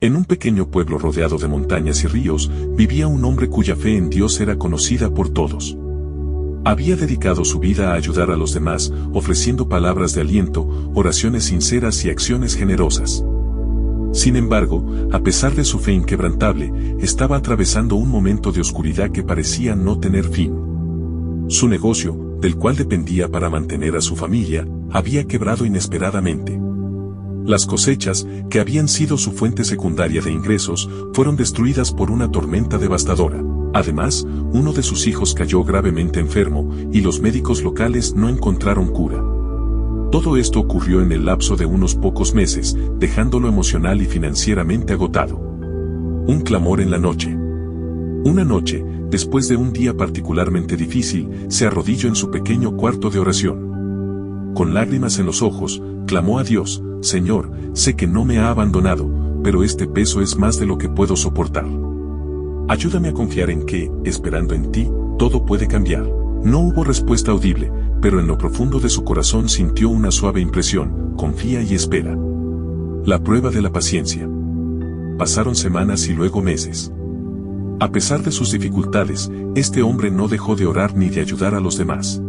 En un pequeño pueblo rodeado de montañas y ríos, vivía un hombre cuya fe en Dios era conocida por todos. Había dedicado su vida a ayudar a los demás, ofreciendo palabras de aliento, oraciones sinceras y acciones generosas. Sin embargo, a pesar de su fe inquebrantable, estaba atravesando un momento de oscuridad que parecía no tener fin. Su negocio, del cual dependía para mantener a su familia, había quebrado inesperadamente. Las cosechas, que habían sido su fuente secundaria de ingresos, fueron destruidas por una tormenta devastadora. Además, uno de sus hijos cayó gravemente enfermo, y los médicos locales no encontraron cura. Todo esto ocurrió en el lapso de unos pocos meses, dejándolo emocional y financieramente agotado. Un clamor en la noche. Una noche, después de un día particularmente difícil, se arrodilló en su pequeño cuarto de oración. Con lágrimas en los ojos, clamó a Dios: Señor, sé que no me ha abandonado, pero este peso es más de lo que puedo soportar. Ayúdame a confiar en que, esperando en ti, todo puede cambiar. No hubo respuesta audible, pero en lo profundo de su corazón sintió una suave impresión: confía y espera. La prueba de la paciencia. Pasaron semanas y luego meses. A pesar de sus dificultades, este hombre no dejó de orar ni de ayudar a los demás.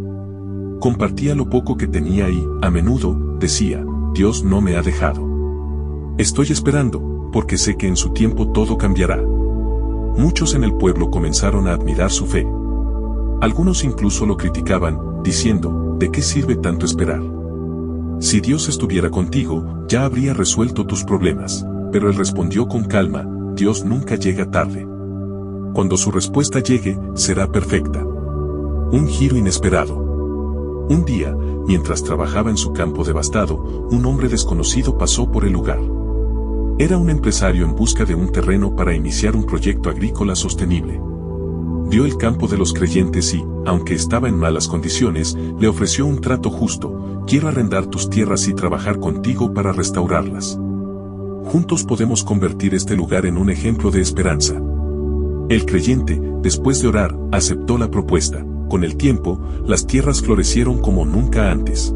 Compartía lo poco que tenía y, a menudo, decía: Dios no me ha dejado. Estoy esperando, porque sé que en su tiempo todo cambiará. Muchos en el pueblo comenzaron a admirar su fe. Algunos incluso lo criticaban, diciendo: ¿de qué sirve tanto esperar? Si Dios estuviera contigo, ya habría resuelto tus problemas. Pero él respondió con calma: Dios nunca llega tarde. Cuando su respuesta llegue, será perfecta. Un giro inesperado. Un día, mientras trabajaba en su campo devastado, un hombre desconocido pasó por el lugar. Era un empresario en busca de un terreno para iniciar un proyecto agrícola sostenible. Vio el campo de los creyentes y, aunque estaba en malas condiciones, le ofreció un trato justo: quiero arrendar tus tierras y trabajar contigo para restaurarlas. Juntos podemos convertir este lugar en un ejemplo de esperanza. El creyente, después de orar, aceptó la propuesta. Con el tiempo, las tierras florecieron como nunca antes.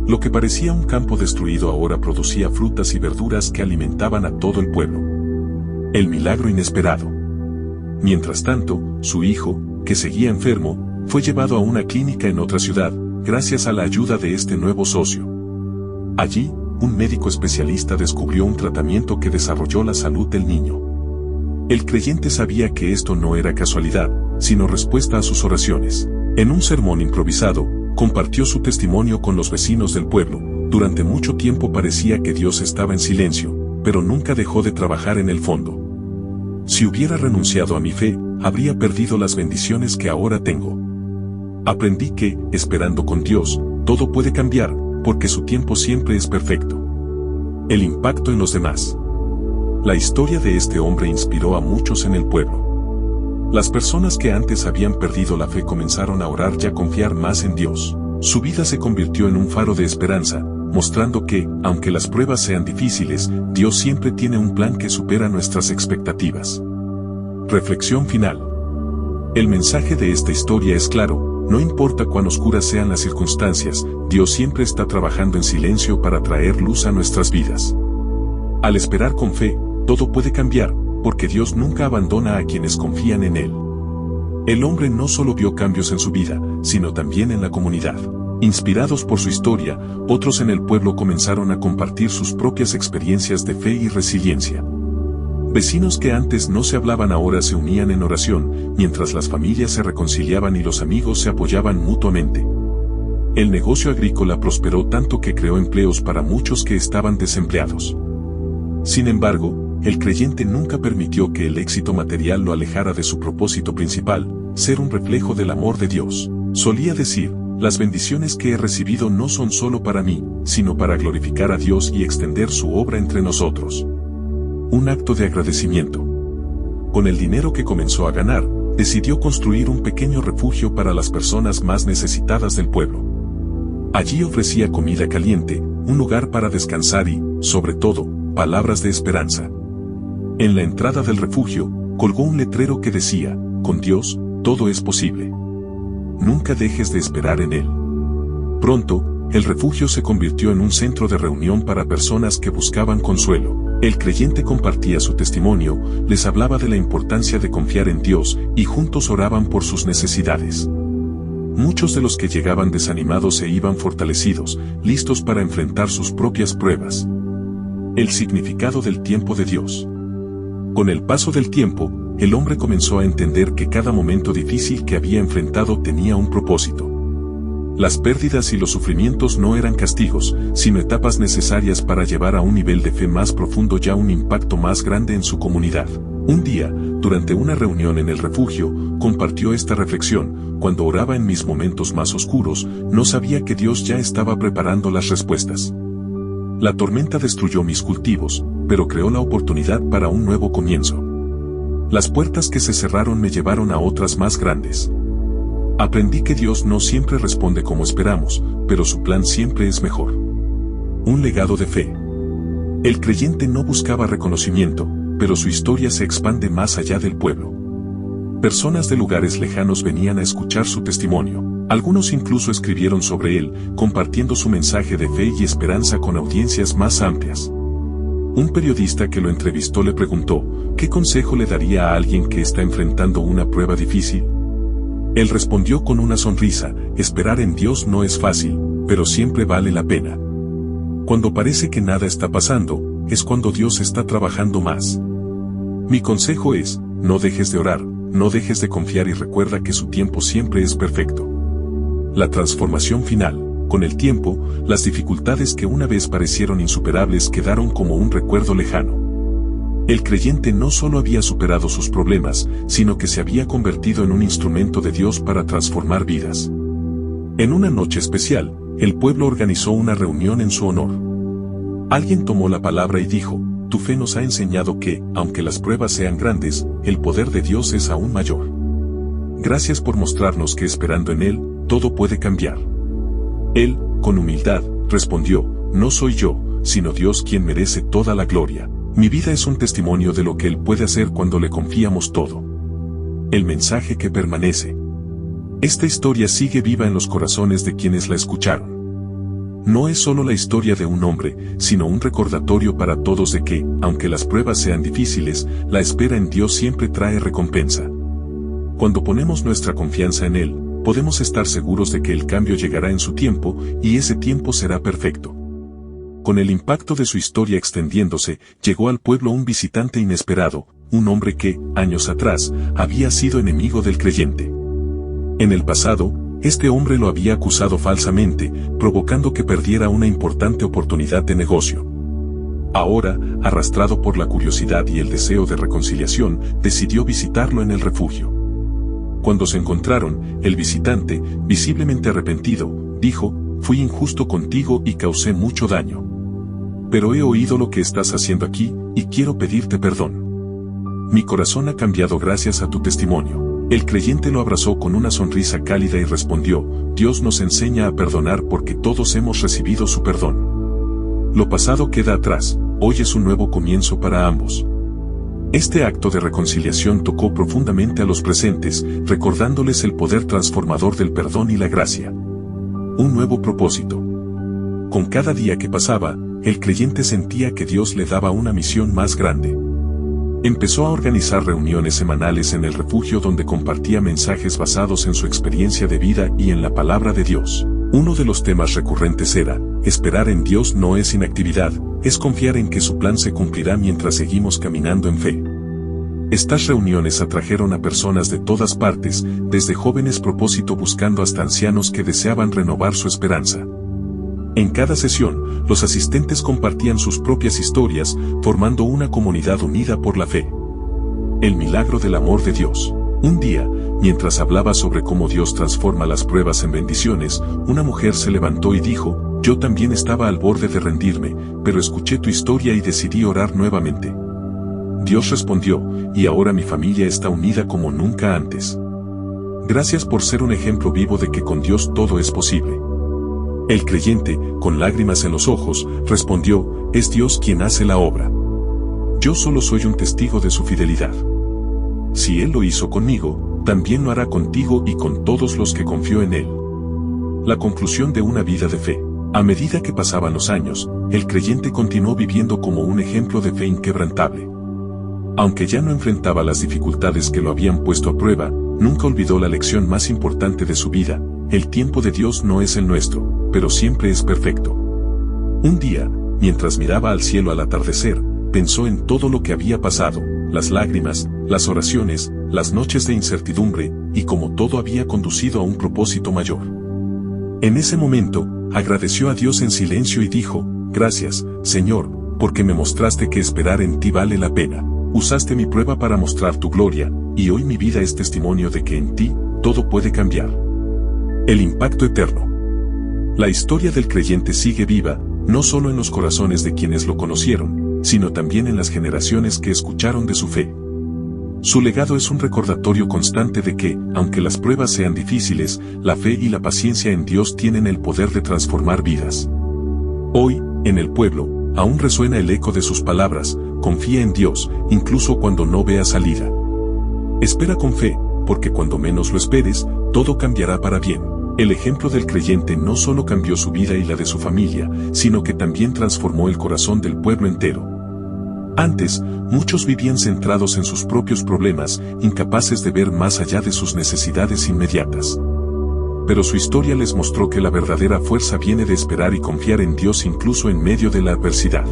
Lo que parecía un campo destruido ahora producía frutas y verduras que alimentaban a todo el pueblo. El milagro inesperado. Mientras tanto, su hijo, que seguía enfermo, fue llevado a una clínica en otra ciudad, gracias a la ayuda de este nuevo socio. Allí, un médico especialista descubrió un tratamiento que desarrolló la salud del niño. El creyente sabía que esto no era casualidad, sino respuesta a sus oraciones. En un sermón improvisado, compartió su testimonio con los vecinos del pueblo. Durante mucho tiempo parecía que Dios estaba en silencio, pero nunca dejó de trabajar en el fondo. Si hubiera renunciado a mi fe, habría perdido las bendiciones que ahora tengo. Aprendí que, esperando con Dios, todo puede cambiar, porque su tiempo siempre es perfecto. El impacto en los demás. La historia de este hombre inspiró a muchos en el pueblo. Las personas que antes habían perdido la fe comenzaron a orar y a confiar más en Dios. Su vida se convirtió en un faro de esperanza, mostrando que, aunque las pruebas sean difíciles, Dios siempre tiene un plan que supera nuestras expectativas. Reflexión final. El mensaje de esta historia es claro: no importa cuán oscuras sean las circunstancias, Dios siempre está trabajando en silencio para traer luz a nuestras vidas. Al esperar con fe, todo puede cambiar, porque Dios nunca abandona a quienes confían en Él. El hombre no solo vio cambios en su vida, sino también en la comunidad. Inspirados por su historia, otros en el pueblo comenzaron a compartir sus propias experiencias de fe y resiliencia. Vecinos que antes no se hablaban ahora se unían en oración, mientras las familias se reconciliaban y los amigos se apoyaban mutuamente. El negocio agrícola prosperó tanto que creó empleos para muchos que estaban desempleados. Sin embargo, el creyente nunca permitió que el éxito material lo alejara de su propósito principal: ser un reflejo del amor de Dios. Solía decir: las bendiciones que he recibido no son solo para mí, sino para glorificar a Dios y extender su obra entre nosotros. Un acto de agradecimiento. Con el dinero que comenzó a ganar, decidió construir un pequeño refugio para las personas más necesitadas del pueblo. Allí ofrecía comida caliente, un lugar para descansar y, sobre todo, palabras de esperanza. En la entrada del refugio, colgó un letrero que decía: con Dios, todo es posible. Nunca dejes de esperar en Él. Pronto, el refugio se convirtió en un centro de reunión para personas que buscaban consuelo. El creyente compartía su testimonio, les hablaba de la importancia de confiar en Dios y juntos oraban por sus necesidades. Muchos de los que llegaban desanimados se iban fortalecidos, listos para enfrentar sus propias pruebas. El significado del tiempo de Dios. Con el paso del tiempo, el hombre comenzó a entender que cada momento difícil que había enfrentado tenía un propósito. Las pérdidas y los sufrimientos no eran castigos, sino etapas necesarias para llevar a un nivel de fe más profundo y a un impacto más grande en su comunidad. Un día, durante una reunión en el refugio, compartió esta reflexión: cuando oraba en mis momentos más oscuros, no sabía que Dios ya estaba preparando las respuestas. La tormenta destruyó mis cultivos, pero creó la oportunidad para un nuevo comienzo. Las puertas que se cerraron me llevaron a otras más grandes. Aprendí que Dios no siempre responde como esperamos, pero su plan siempre es mejor. Un legado de fe. El creyente no buscaba reconocimiento, pero su historia se expande más allá del pueblo. Personas de lugares lejanos venían a escuchar su testimonio. Algunos incluso escribieron sobre él, compartiendo su mensaje de fe y esperanza con audiencias más amplias. Un periodista que lo entrevistó le preguntó: ¿qué consejo le daría a alguien que está enfrentando una prueba difícil? Él respondió con una sonrisa: esperar en Dios no es fácil, pero siempre vale la pena. Cuando parece que nada está pasando, es cuando Dios está trabajando más. Mi consejo es: no dejes de orar, no dejes de confiar y recuerda que su tiempo siempre es perfecto. La transformación final. Con el tiempo, las dificultades que una vez parecieron insuperables quedaron como un recuerdo lejano. El creyente no solo había superado sus problemas, sino que se había convertido en un instrumento de Dios para transformar vidas. En una noche especial, el pueblo organizó una reunión en su honor. Alguien tomó la palabra y dijo: tu fe nos ha enseñado que, aunque las pruebas sean grandes, el poder de Dios es aún mayor. Gracias por mostrarnos que esperando en Él, todo puede cambiar. Él, con humildad, respondió: no soy yo, sino Dios quien merece toda la gloria. Mi vida es un testimonio de lo que Él puede hacer cuando le confiamos todo. El mensaje que permanece. Esta historia sigue viva en los corazones de quienes la escucharon. No es solo la historia de un hombre, sino un recordatorio para todos de que, aunque las pruebas sean difíciles, la espera en Dios siempre trae recompensa. Cuando ponemos nuestra confianza en Él, podemos estar seguros de que el cambio llegará en su tiempo, y ese tiempo será perfecto. Con el impacto de su historia extendiéndose, llegó al pueblo un visitante inesperado, un hombre que, años atrás, había sido enemigo del creyente. En el pasado, este hombre lo había acusado falsamente, provocando que perdiera una importante oportunidad de negocio. Ahora, arrastrado por la curiosidad y el deseo de reconciliación, decidió visitarlo en el refugio. Cuando se encontraron, el visitante, visiblemente arrepentido, dijo: fui injusto contigo y causé mucho daño. Pero he oído lo que estás haciendo aquí, y quiero pedirte perdón. Mi corazón ha cambiado gracias a tu testimonio. El creyente lo abrazó con una sonrisa cálida y respondió: Dios nos enseña a perdonar porque todos hemos recibido su perdón. Lo pasado queda atrás, hoy es un nuevo comienzo para ambos. Este acto de reconciliación tocó profundamente a los presentes, recordándoles el poder transformador del perdón y la gracia. Un nuevo propósito. Con cada día que pasaba, el creyente sentía que Dios le daba una misión más grande. Empezó a organizar reuniones semanales en el refugio donde compartía mensajes basados en su experiencia de vida y en la palabra de Dios. Uno de los temas recurrentes era: esperar en Dios no es inactividad, es confiar en que su plan se cumplirá mientras seguimos caminando en fe. Estas reuniones atrajeron a personas de todas partes, desde jóvenes propósito buscando hasta ancianos que deseaban renovar su esperanza. En cada sesión, los asistentes compartían sus propias historias, formando una comunidad unida por la fe. El milagro del amor de Dios. Un día, mientras hablaba sobre cómo Dios transforma las pruebas en bendiciones, una mujer se levantó y dijo: yo también estaba al borde de rendirme, pero escuché tu historia y decidí orar nuevamente. Dios respondió: y ahora mi familia está unida como nunca antes. Gracias por ser un ejemplo vivo de que con Dios todo es posible. El creyente, con lágrimas en los ojos, respondió: es Dios quien hace la obra. Yo solo soy un testigo de su fidelidad. Si Él lo hizo conmigo, también lo hará contigo y con todos los que confió en Él. La conclusión de una vida de fe. A medida que pasaban los años, el creyente continuó viviendo como un ejemplo de fe inquebrantable. Aunque ya no enfrentaba las dificultades que lo habían puesto a prueba, nunca olvidó la lección más importante de su vida: el tiempo de Dios no es el nuestro, pero siempre es perfecto. Un día, mientras miraba al cielo al atardecer, pensó en todo lo que había pasado, las lágrimas, las oraciones, las noches de incertidumbre, y cómo todo había conducido a un propósito mayor. En ese momento, agradeció a Dios en silencio y dijo: gracias, Señor, porque me mostraste que esperar en ti vale la pena. Usaste mi prueba para mostrar tu gloria, y hoy mi vida es testimonio de que en ti, todo puede cambiar. El impacto eterno. La historia del creyente sigue viva, no solo en los corazones de quienes lo conocieron, sino también en las generaciones que escucharon de su fe. Su legado es un recordatorio constante de que, aunque las pruebas sean difíciles, la fe y la paciencia en Dios tienen el poder de transformar vidas. Hoy, en el pueblo, aún resuena el eco de sus palabras: confía en Dios, incluso cuando no veas salida. Espera con fe, porque cuando menos lo esperes, todo cambiará para bien. El ejemplo del creyente no solo cambió su vida y la de su familia, sino que también transformó el corazón del pueblo entero. Antes, muchos vivían centrados en sus propios problemas, incapaces de ver más allá de sus necesidades inmediatas. Pero su historia les mostró que la verdadera fuerza viene de esperar y confiar en Dios incluso en medio de la adversidad.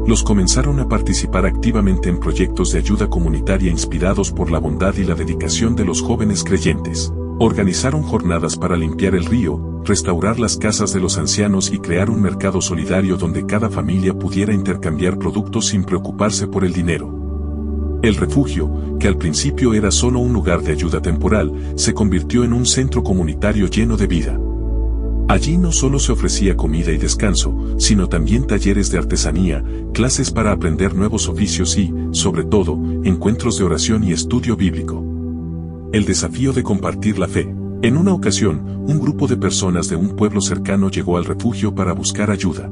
Los comenzaron a participar activamente en proyectos de ayuda comunitaria inspirados por la bondad y la dedicación de los jóvenes creyentes. Organizaron jornadas para limpiar el río, restaurar las casas de los ancianos y crear un mercado solidario donde cada familia pudiera intercambiar productos sin preocuparse por el dinero. El refugio, que al principio era solo un lugar de ayuda temporal, se convirtió en un centro comunitario lleno de vida. Allí no solo se ofrecía comida y descanso, sino también talleres de artesanía, clases para aprender nuevos oficios y, sobre todo, encuentros de oración y estudio bíblico. El desafío de compartir la fe. En una ocasión, un grupo de personas de un pueblo cercano llegó al refugio para buscar ayuda.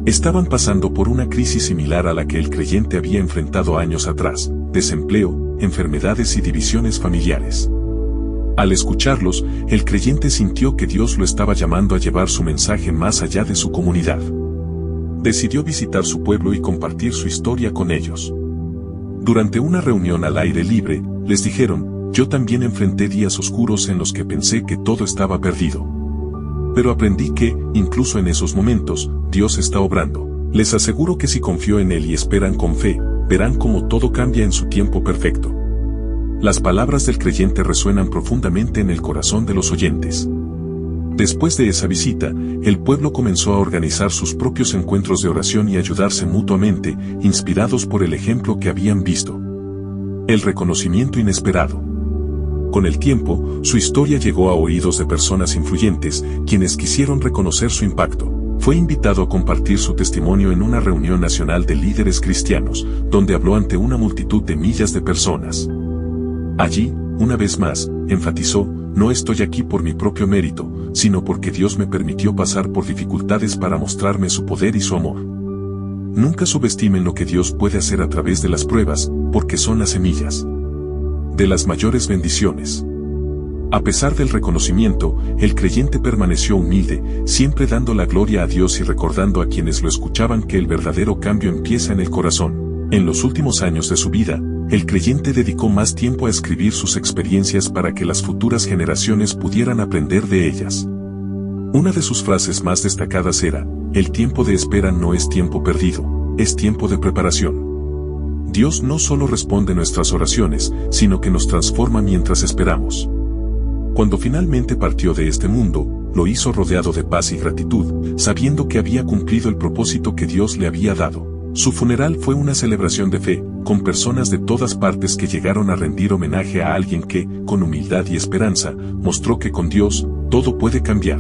Estaban pasando por una crisis similar a la que el creyente había enfrentado años atrás: desempleo, enfermedades y divisiones familiares. Al escucharlos, el creyente sintió que Dios lo estaba llamando a llevar su mensaje más allá de su comunidad. Decidió visitar su pueblo y compartir su historia con ellos. Durante una reunión al aire libre, les dijeron: yo también enfrenté días oscuros en los que pensé que todo estaba perdido. Pero aprendí que, incluso en esos momentos, Dios está obrando. Les aseguro que si confío en Él y esperan con fe, verán cómo todo cambia en su tiempo perfecto. Las palabras del creyente resuenan profundamente en el corazón de los oyentes. Después de esa visita, el pueblo comenzó a organizar sus propios encuentros de oración y ayudarse mutuamente, inspirados por el ejemplo que habían visto. El reconocimiento inesperado. Con el tiempo, su historia llegó a oídos de personas influyentes, quienes quisieron reconocer su impacto. Fue invitado a compartir su testimonio en una reunión nacional de líderes cristianos, donde habló ante una multitud de miles de personas. Allí, una vez más, enfatizó: no estoy aquí por mi propio mérito, sino porque Dios me permitió pasar por dificultades para mostrarme su poder y su amor. Nunca subestimen lo que Dios puede hacer a través de las pruebas, porque son las semillas de las mayores bendiciones. A pesar del reconocimiento, el creyente permaneció humilde, siempre dando la gloria a Dios y recordando a quienes lo escuchaban que el verdadero cambio empieza en el corazón. En los últimos años de su vida, el creyente dedicó más tiempo a escribir sus experiencias para que las futuras generaciones pudieran aprender de ellas. Una de sus frases más destacadas era: el tiempo de espera no es tiempo perdido, es tiempo de preparación. Dios no solo responde nuestras oraciones, sino que nos transforma mientras esperamos. Cuando finalmente partió de este mundo, lo hizo rodeado de paz y gratitud, sabiendo que había cumplido el propósito que Dios le había dado. Su funeral fue una celebración de fe, con personas de todas partes que llegaron a rendir homenaje a alguien que, con humildad y esperanza, mostró que con Dios, todo puede cambiar.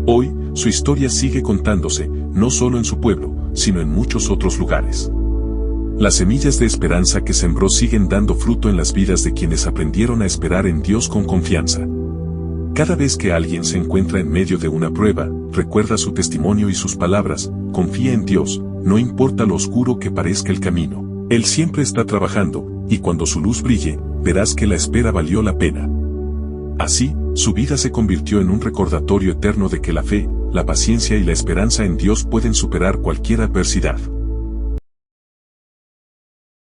Hoy, su historia sigue contándose, no solo en su pueblo, sino en muchos otros lugares. Las semillas de esperanza que sembró siguen dando fruto en las vidas de quienes aprendieron a esperar en Dios con confianza. Cada vez que alguien se encuentra en medio de una prueba, recuerda su testimonio y sus palabras: confía en Dios, no importa lo oscuro que parezca el camino. Él siempre está trabajando, y cuando su luz brille, verás que la espera valió la pena. Así, su vida se convirtió en un recordatorio eterno de que la fe, la paciencia y la esperanza en Dios pueden superar cualquier adversidad.